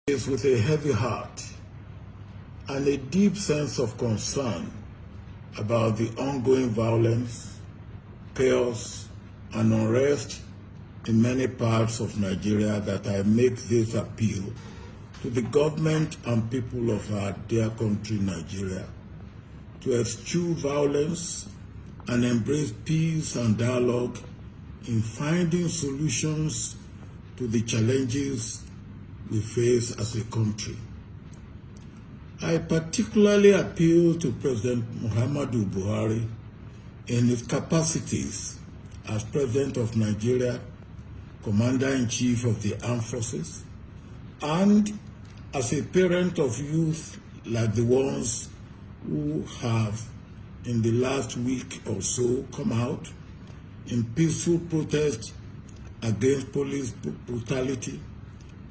is with a heavy heart and a deep sense of concern about the ongoing violence, chaos, and unrest in many parts of Nigeria that I make this appeal to the government and people of our dear country, Nigeria, to eschew violence and embrace peace and dialogue in finding solutions to the challenges we face as a country. I particularly appeal to President Muhammadu Buhari in his capacities as President of Nigeria, Commander-in-Chief of the Armed Forces, and as a parent of youth like the ones who have in the last week or so come out in peaceful protest against police brutality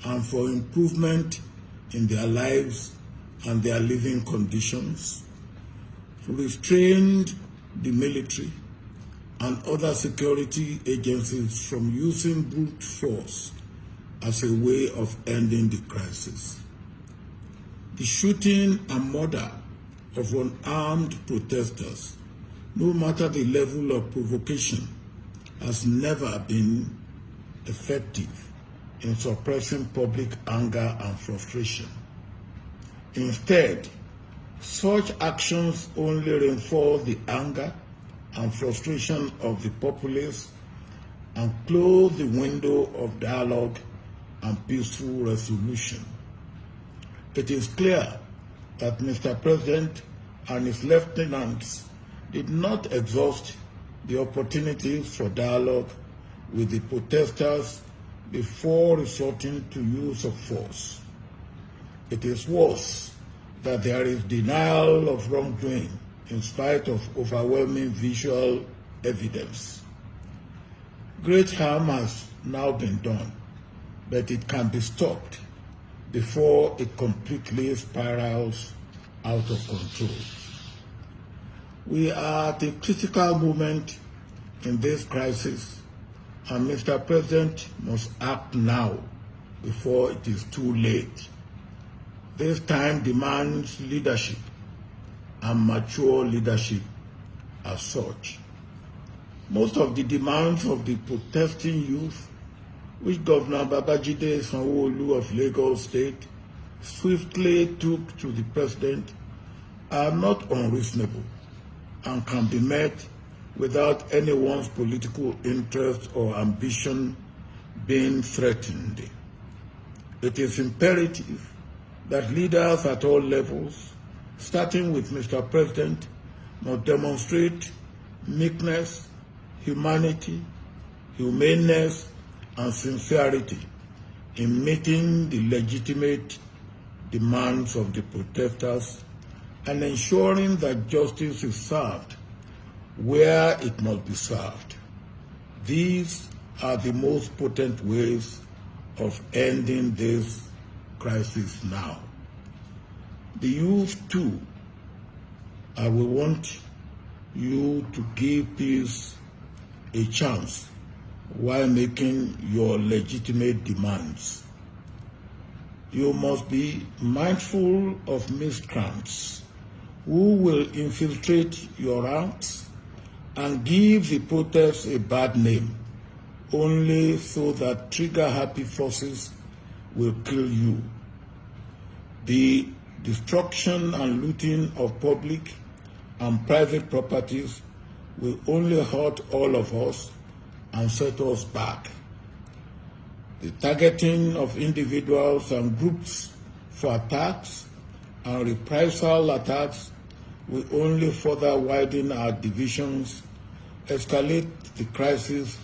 and for improvement in their lives and their living conditions, to restrain the military and other security agencies from using brute force as a way of ending the crisis. The shooting and murder of unarmed protesters, no matter the level of provocation, has never been effective in suppressing public anger and frustration. Instead, such actions only reinforce the anger and frustration of the populace and close the window of dialogue and peaceful resolution. It is clear that Mr. President and his lieutenants did not exhaust the opportunities for dialogue with the protesters before resorting to use of force. It is worse that there is denial of wrongdoing in spite of overwhelming visual evidence. Great harm has now been done, but it can be stopped before it completely spirals out of control. We are at a critical moment in this crisis, and Mr. President must act now before it is too late. This time demands leadership and mature leadership as such. Most of the demands of the protesting youth, which Governor Babajide Sanwo-Olu of Lagos State swiftly took to the President, are not unreasonable and can be met without anyone's political interest or ambition being threatened. It is imperative that leaders at all levels, starting with Mr. President, must demonstrate meekness, humanity, humaneness, and sincerity in meeting the legitimate demands of the protesters and ensuring that justice is served where it must be served. These are the most potent ways of ending this crisis now. The youth too, I will want you to give peace a chance while making your legitimate demands. You must be mindful of miscreants who will infiltrate your ranks and give the protests a bad name, only so that trigger-happy forces will kill you. The destruction and looting of public and private properties will only hurt all of us and set us back. The targeting of individuals and groups for attacks and reprisal attacks will only further widen our divisions, escalate the crisis,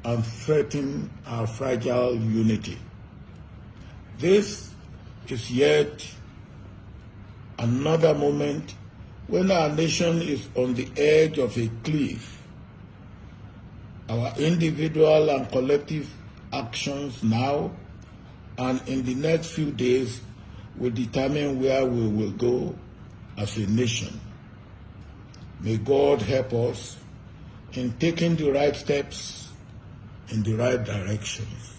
and threaten our fragile unity. This is yet another moment when our nation is on the edge of a cliff. Our individual and collective actions now and in the next few days will determine where we will go as a nation. May God help us in taking the right steps in the right directions.